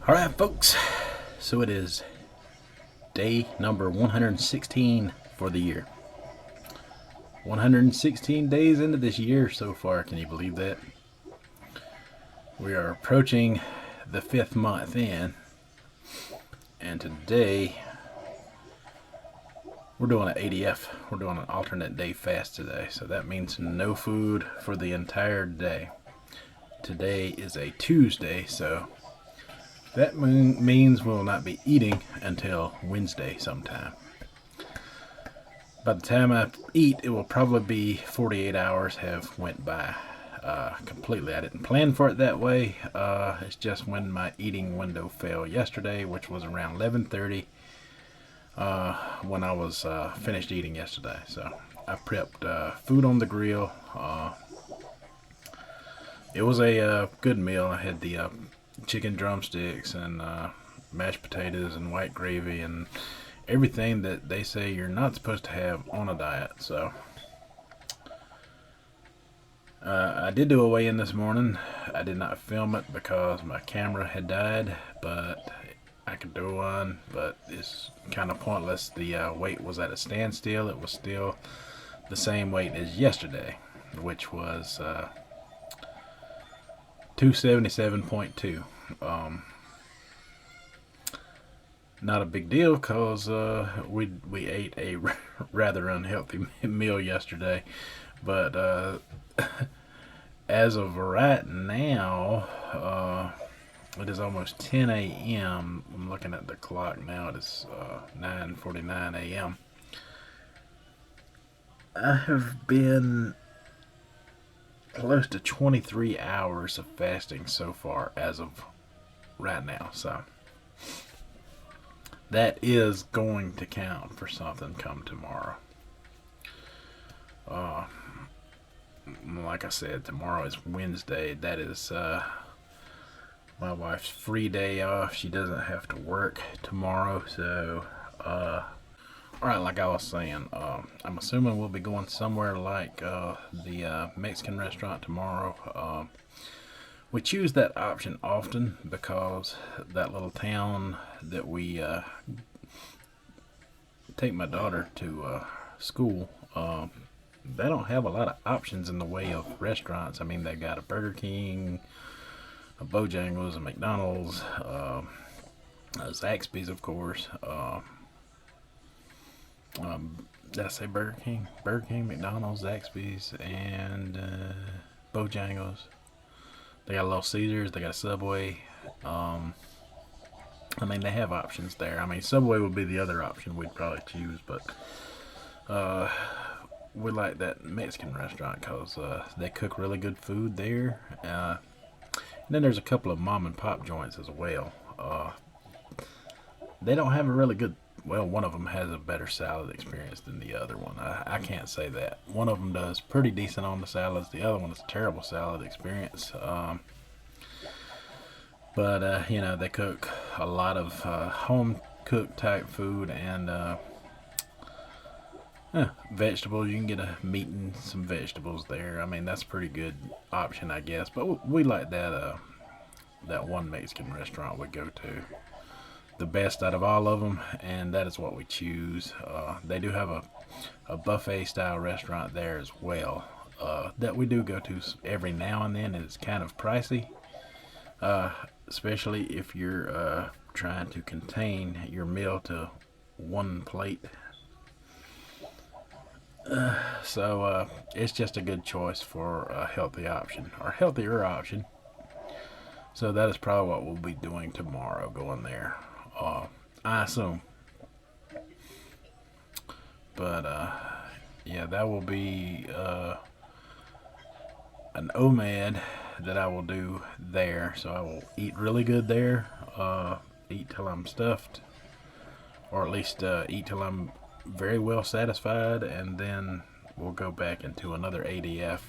Alright, folks, so it is day number 116 for the year. 116 days into this year so far, can you believe that? We are approaching the 5th month in, and today we're doing an ADF. We're doing an alternate day fast today, so that means no food for the entire day. Today is a Tuesday, so that means we'll not be eating until Wednesday sometime. By the time I eat, it will probably be 48 hours have went by completely. I didn't plan for it that way. It's just when my eating window fell yesterday, which was around 11:30 when I was finished eating yesterday. So I prepped food on the grill. It was a good meal. I had the chicken drumsticks and mashed potatoes and white gravy and everything that they say you're not supposed to have on a diet. So I did do a weigh-in this morning. I did not film it because my camera had died, but I could do one, but it's kind of pointless. The weight was at a standstill. It was still the same weight as yesterday, which was 277.2. Not a big deal because we ate a rather unhealthy meal yesterday, but as of right now, it is almost 10 a.m. I'm looking at the clock now. It is 9:49 a.m. I have been close to 23 hours of fasting so far as of right now, so that is going to count for something come tomorrow. Like I said, tomorrow is Wednesday. That is my wife's free day off. She doesn't have to work tomorrow, so alright, like I was saying, I'm assuming we'll be going somewhere like the Mexican restaurant tomorrow. We choose that option often because that little town that we take my daughter to school, they don't have a lot of options in the way of restaurants. I mean, they got a Burger King, a Bojangles, a McDonald's, a Zaxby's, of course. Did I say Burger King? Burger King, McDonald's, Zaxby's, and Bojangles. They got a Little Caesars. They got a Subway. I mean, they have options there. I mean, Subway would be the other option we'd probably choose, but we like that Mexican restaurant because they cook really good food there. And then there's a couple of mom and pop joints as well. They don't have a really good. Well, one of them has a better salad experience than the other one. I can't say that. One of them does pretty decent on the salads. The other one is a terrible salad experience. But you know, they cook a lot of home cooked type food and vegetables. You can get a meat and some vegetables there. I mean, that's a pretty good option, I guess. But we like that that one Mexican restaurant we go to. The best out of all of them, and that is what we choose. They do have a buffet style restaurant there as well that we do go to every now and then. It's kind of pricey, especially if you're trying to contain your meal to one plate. So it's just a good choice for a healthy option or healthier option. So that is probably what we'll be doing tomorrow, going there. I assume. But yeah, that will be an OMAD that I will do there. So I will eat really good there. Eat till I'm stuffed, or at least eat till I'm very well satisfied, and then we'll go back into another ADF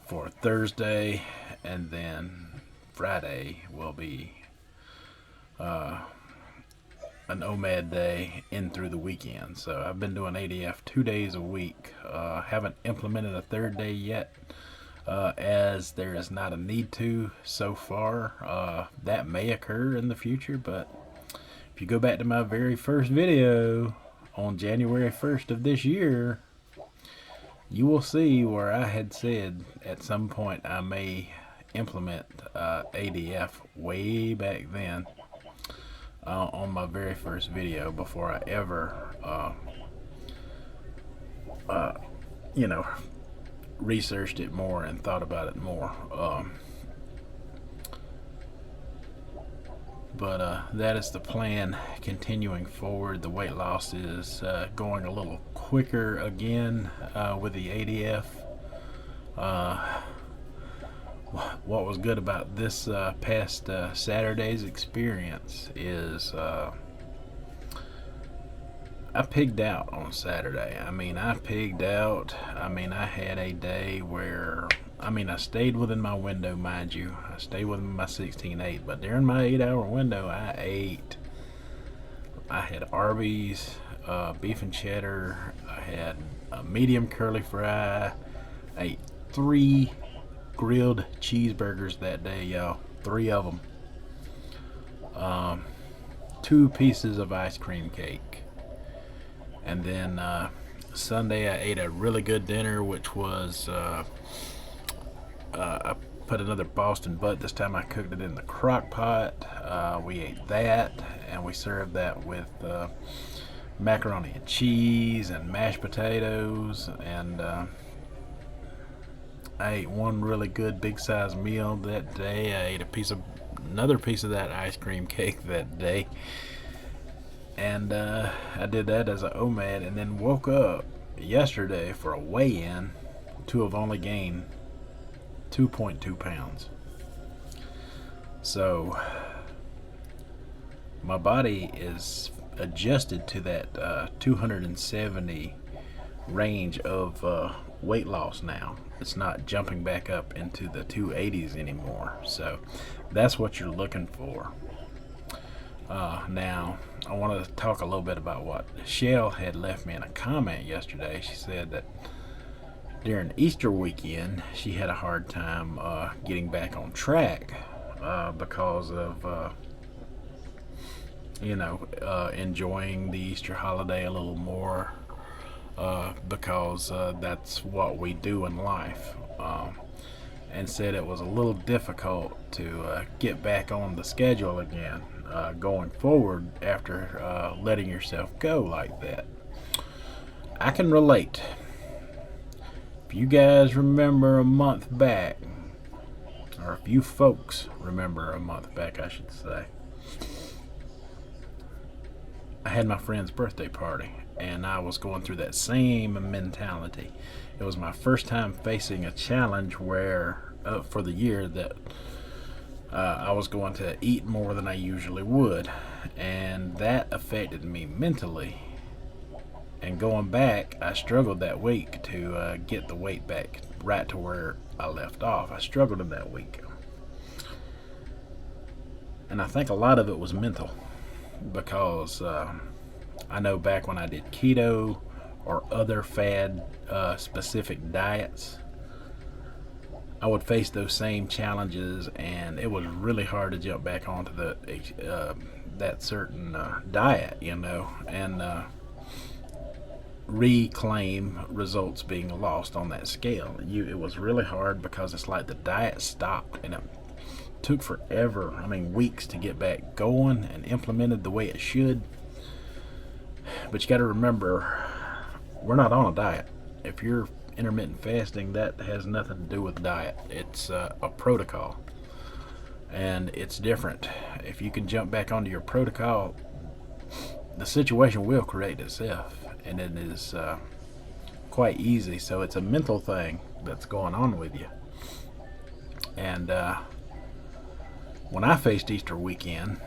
for Thursday, and then Friday will be an OMAD day in through the weekend. So I've been doing ADF 2 days a week. Haven't implemented a third day yet. as there is not a need to so far. That may occur in the future, but if you go back to my very first video on January 1st of this year, you will see where I had said at some point I may implement ADF way back then on my very first video before I ever, you know, researched it more and thought about it more. But that is the plan continuing forward. The weight loss is going a little quicker again with the ADF. What was good about this past Saturday's experience is I pigged out on Saturday. I pigged out. I had a day where, I stayed within my window, mind you. I stayed within my 16:8, but during my 8-hour window, I ate. I had Arby's, beef and cheddar. I had a medium curly fry. I ate 3 grilled cheeseburgers that day, y'all. 3 of them. 2 pieces of ice cream cake. And then Sunday I ate a really good dinner, which was I put another Boston butt. This time I cooked it in the crock pot. We ate that, and we served that with macaroni and cheese and mashed potatoes. And I ate one really good big size meal that day. I ate another piece of that ice cream cake that day. And I did that as an OMAD, and then woke up yesterday for a weigh-in to have only gained 2.2 pounds. So my body is adjusted to that 270 range of weight loss now. It's not jumping back up into the 280s anymore. So that's what you're looking for. Now, I want to talk a little bit about what Shell had left me in a comment yesterday. She said that during Easter weekend, she had a hard time getting back on track because of, enjoying the Easter holiday a little more because that's what we do in life. And said it was a little difficult to get back on the schedule again going forward after letting yourself go like that. I can relate. If you guys remember a month back, or if you folks remember a month back, I should say, I had my friend's birthday party, and I was going through that same mentality. It was my first time facing a challenge where, for the year, that I was going to eat more than I usually would, and that affected me mentally. And going back, I struggled that week to get the weight back right to where I left off. I struggled in that week, and I think a lot of it was mental, because I know back when I did keto or other fad specific diets, I would face those same challenges, and it was really hard to jump back onto that certain diet, and reclaim results being lost on that scale. It was really hard because it's like the diet stopped, and it took forever, weeks to get back going and implemented the way it should. But you got to remember, we're not on a diet. If you're intermittent fasting, that has nothing to do with diet. It's a protocol, and it's different. If you can jump back onto your protocol, the situation will correct itself, and it is quite easy. So it's a mental thing that's going on with you. And when I faced Easter weekend,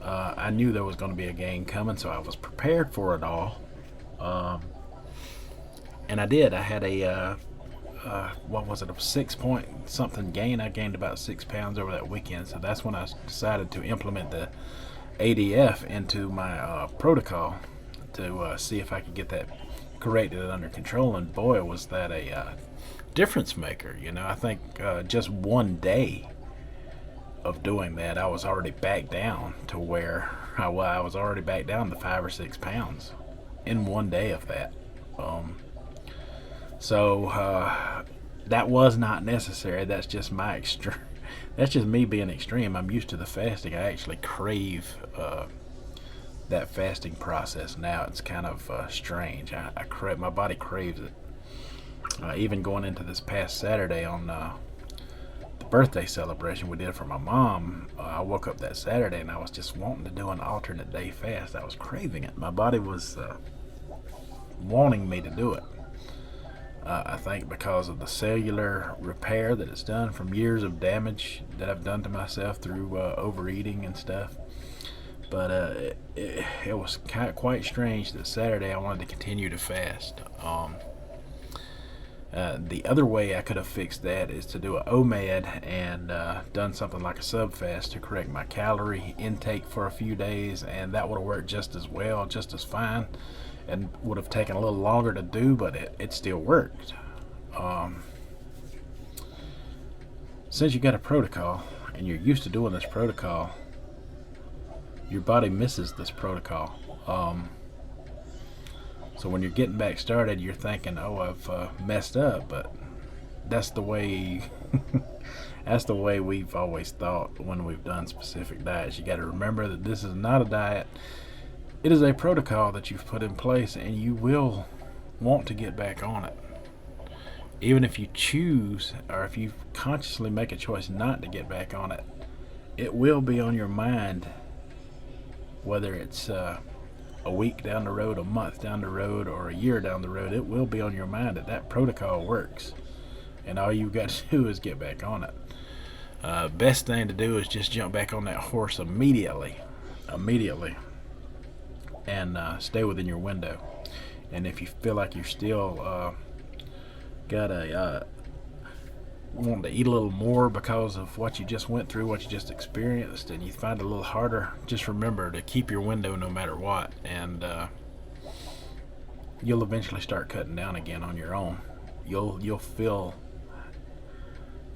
I knew there was going to be a gain coming, so I was prepared for it all. And I did. I had a 6 point something gain. I gained about 6 pounds over that weekend. So that's when I decided to implement the ADF into my protocol to see if I could get that corrected and under control. And boy, was that a difference maker. I think just one day of doing that, I was already back down to where I was already back down to 5 or 6 pounds in one day of that. Um, so that was not necessary. That's just my extreme. That's just me being extreme. I'm used to the fasting. I actually crave that fasting process now. It's kind of strange. My body craves it. Even going into this past Saturday on the birthday celebration we did for my mom, I woke up that Saturday and I was just wanting to do an alternate day fast. I was craving it. My body was wanting me to do it. I think because of the cellular repair that it's done from years of damage that I've done to myself through overeating and stuff. But it was quite strange that Saturday I wanted to continue to fast. The other way I could have fixed that is to do an OMAD and done something like a sub fast to correct my calorie intake for a few days, and that would have worked just as well, just as fine, and would have taken a little longer to do, but it still worked. Since you got a protocol and you're used to doing this protocol, your body misses this protocol. So when you're getting back started, you're thinking, "Oh, I've messed up," but that's the way. That's the way we've always thought when we've done specific diets. You got to remember that this is not a diet. It is a protocol that you've put in place, and you will want to get back on it. Even if you choose, or if you consciously make a choice not to get back on it, it will be on your mind, whether it's a week down the road, a month down the road, or a year down the road. It will be on your mind that protocol works, and all you've got to do is get back on it. Best thing to do is just jump back on that horse immediately, and stay within your window. And if you feel like you're still wanting to eat a little more because of what you just went through, what you just experienced, and you find it a little harder, just remember to keep your window no matter what, and you'll eventually start cutting down again on your own. You'll feel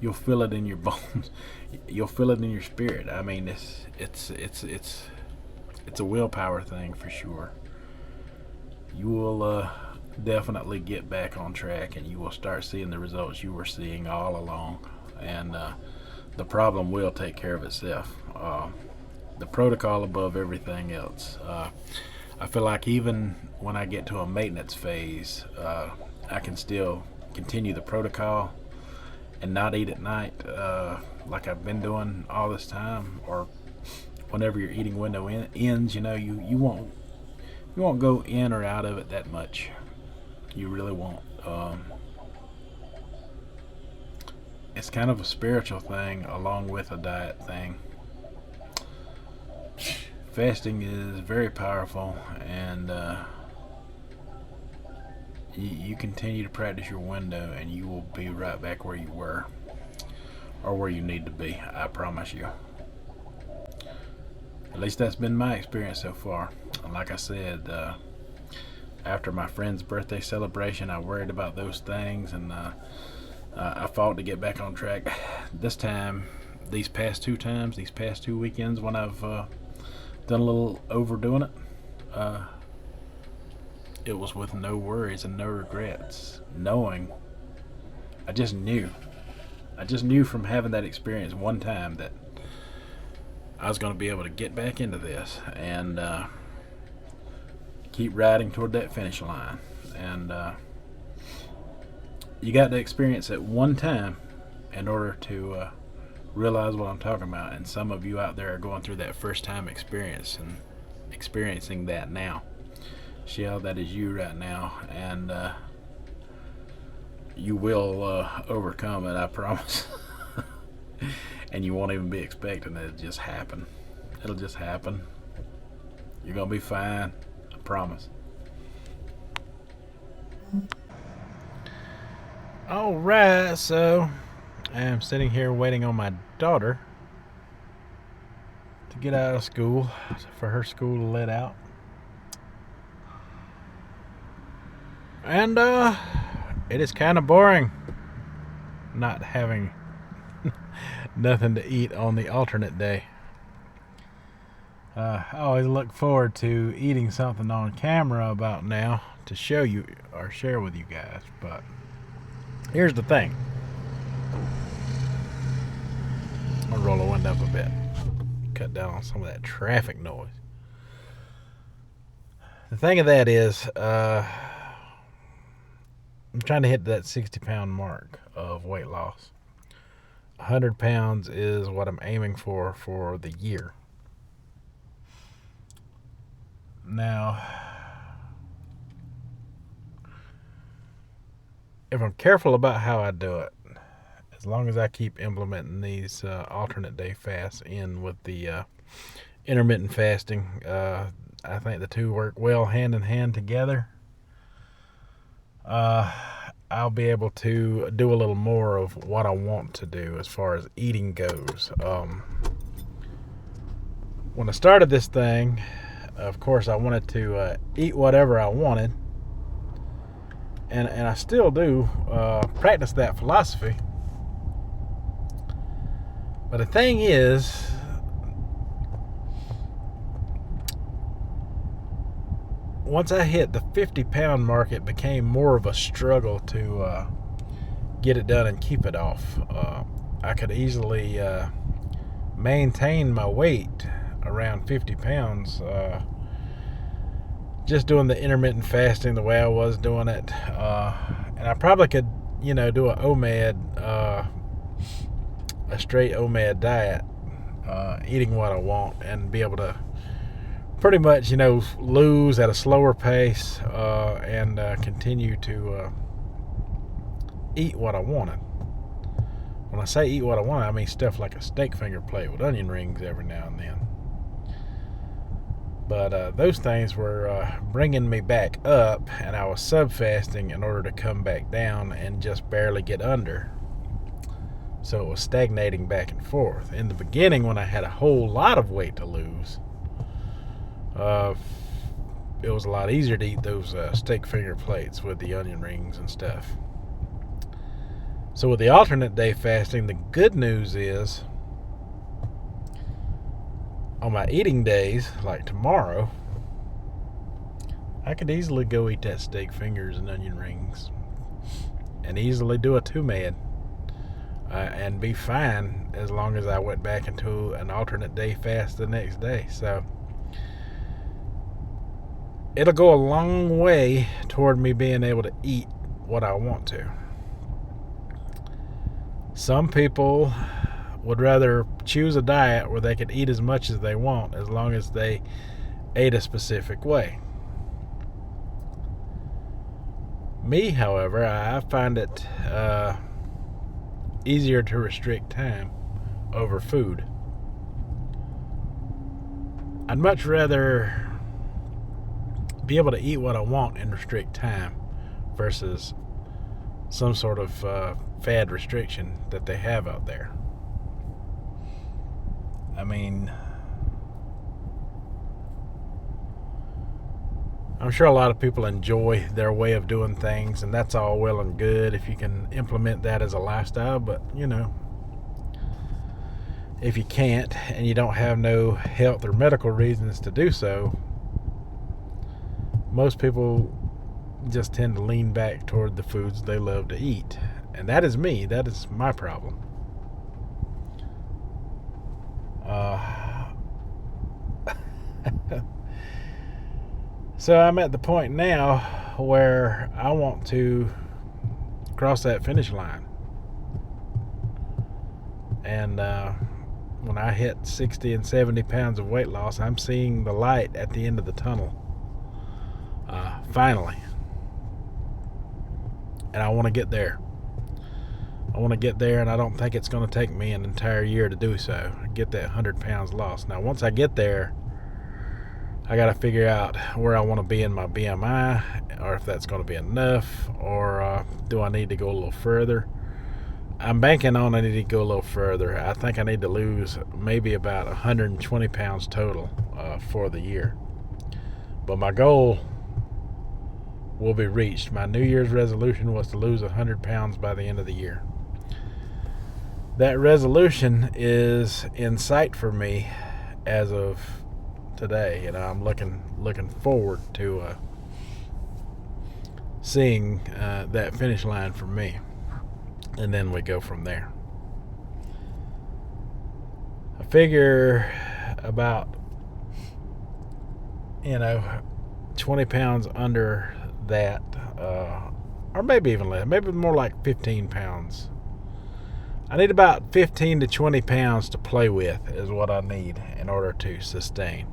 it in your bones. You'll feel it in your spirit. I mean, it's a willpower thing for sure. You will definitely get back on track, and you will start seeing the results you were seeing all along, and the problem will take care of itself. The protocol above everything else. I feel like even when I get to a maintenance phase, I can still continue the protocol and not eat at night like I've been doing all this time, or whenever your eating window ends. You won't go in or out of it that much. You really won't. It's kind of a spiritual thing along with a diet thing. Fasting is very powerful, and you continue to practice your window, and you will be right back where you were, or where you need to be. I promise you. At least that's been my experience so far. And like I said, after my friend's birthday celebration, I worried about those things, and I fought to get back on track. This time, these past two weekends when I've done a little overdoing it, it was with no worries and no regrets, knowing I just knew from having that experience one time that I was going to be able to get back into this and keep riding toward that finish line. And you got to experience it one time in order to realize what I'm talking about. And some of you out there are going through that first time experience and experiencing that now. Shell, that is you right now, and you will overcome it, I promise. And you won't even be expecting it. It'll just happen. It'll just happen. You're gonna be fine, I promise. Alright, so I'm sitting here waiting on my daughter to get out of school, for her school to let out. And it is kind of boring. not having nothing to eat on the alternate day. I always look forward to eating something on camera about now to show you or share with you guys. But here's the thing. I'll roll the window up a bit. Cut down on some of that traffic noise. The thing of that is, I'm trying to hit that 60-pound mark of weight loss. 100 pounds is what I'm aiming for the year. Now, if I'm careful about how I do it, as long as I keep implementing these alternate day fasts in with the intermittent fasting, I think the two work well hand in hand together. I'll be able to do a little more of what I want to do as far as eating goes. When I started this thing, of course, I wanted to eat whatever I wanted, and I still do practice that philosophy. But the thing is, once I hit the 50-pound mark, it became more of a struggle to get it done and keep it off. I could easily maintain my weight around 50 pounds just doing the intermittent fasting the way I was doing it. And I probably could, do a straight OMAD diet, eating what I want, and be able to pretty much, lose at a slower pace and continue to eat what I wanted. When I say eat what I wanted, I mean stuff like a steak finger plate with onion rings every now and then. But those things were bringing me back up, and I was sub-fasting in order to come back down and just barely get under. So it was stagnating back and forth. In the beginning, when I had a whole lot of weight to lose, it was a lot easier to eat those steak finger plates with the onion rings and stuff. So with the alternate day fasting, the good news is, on my eating days, like tomorrow, I could easily go eat that steak fingers and onion rings and easily do a 2-mad and be fine as long as I went back into an alternate day fast the next day. So it'll go a long way toward me being able to eat what I want to. Some people would rather choose a diet where they could eat as much as they want as long as they ate a specific way. Me, however, I find it easier to restrict time over food. I'd much rather be able to eat what I want and restrict time versus some sort of fad restriction that they have out there. I mean, I'm sure a lot of people enjoy their way of doing things, and that's all well and good if you can implement that as a lifestyle. But, if you can't and you don't have no health or medical reasons to do so, most people just tend to lean back toward the foods they love to eat. And that is me. That is my problem. So I'm at the point now where I want to cross that finish line. And when I hit 60 and 70 pounds of weight loss, I'm seeing the light at the end of the tunnel. Finally. And I want to get there. And I don't think it's going to take me an entire year to do so. Get that 100 pounds lost. Now, once I get there, I got to figure out where I want to be in my BMI, or if that's going to be enough, or do I need to go a little further. I'm banking on I need to go a little further. I think I need to lose maybe about 120 pounds total for the year. But my goal will be reached. My New Year's resolution was to lose 100 pounds by the end of the year. that resolution is in sight for me as of today. I'm looking forward to seeing that finish line for me, and then we go from there. I figure about 20 pounds under that, or maybe even less, maybe more like 15 pounds. I need about 15 to 20 pounds to play with is what I need in order to sustain.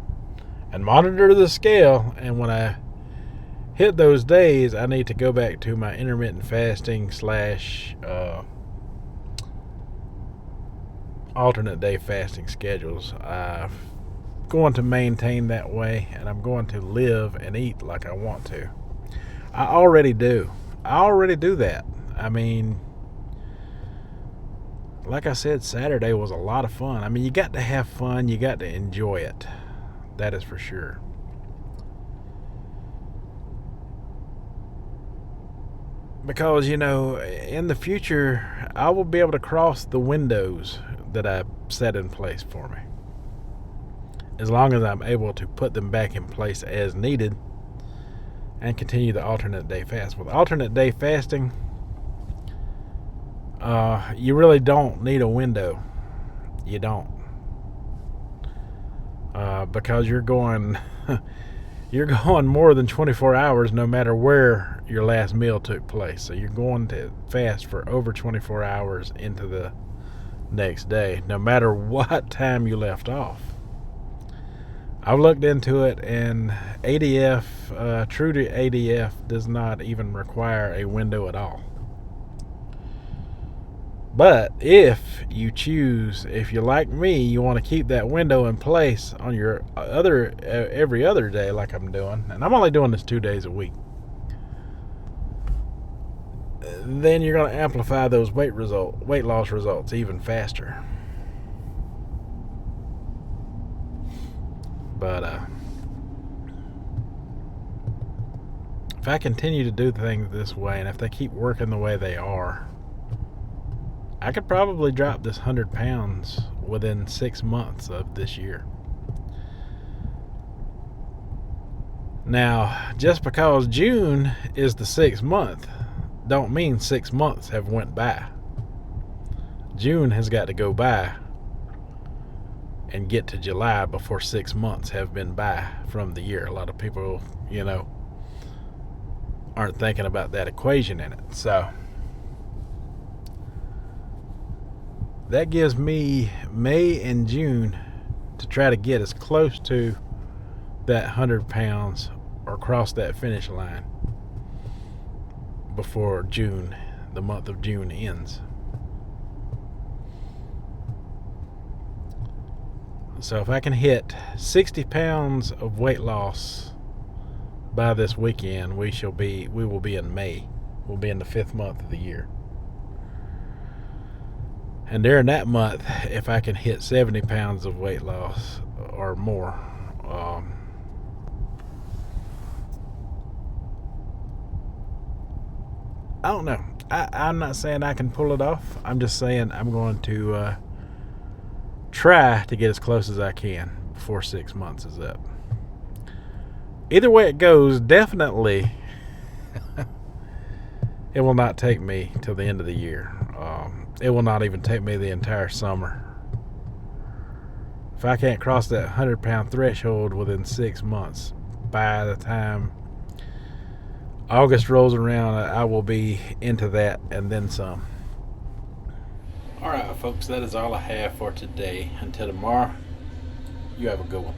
And monitor the scale, and when I hit those days, I need to go back to my intermittent fasting / alternate day fasting schedules. I'm going to maintain that way, and I'm going to live and eat like I want to. I already do that. I mean, like I said, Saturday was a lot of fun. I mean, you got to have fun. You got to enjoy it. That is for sure. Because, in the future, I will be able to cross the windows that I set in place for me, as long as I'm able to put them back in place as needed and continue the alternate day fast. With alternate day fasting, you really don't need a window. You don't. Because you're going more than 24 hours no matter where your last meal took place. So you're going to fast for over 24 hours into the next day, no matter what time you left off. I've looked into it, and ADF, true to ADF, does not even require a window at all. But if you're like me, you want to keep that window in place on your every other day like I'm doing, and I'm only doing this 2 days a week, then you're going to amplify those weight loss results even faster. But if I continue to do things this way, and if they keep working the way they are, I could probably drop this 100 pounds within 6 months of this year. Now, just because June is the 6th month, don't mean 6 months have went by. June has got to go by and get to July before 6 months have been by from the year. A lot of people, aren't thinking about that equation in it. So that gives me May and June to try to get as close to that 100 pounds or cross that finish line before June, the month of June, ends. So if I can hit 60 pounds of weight loss by this weekend, we will be in May. We'll be in the 5th month of the year. And during that month, if I can hit 70 pounds of weight loss or more, I don't know. I'm not saying I can pull it off. I'm just saying I'm going to try to get as close as I can before 6 months is up. Either way it goes, definitely it will not take me till the end of the year. It will not even take me the entire summer. If I can't cross that 100-pound threshold within 6 months, by the time August rolls around, I will be into that and then some. Alright, folks, that is all I have for today. Until tomorrow, you have a good one.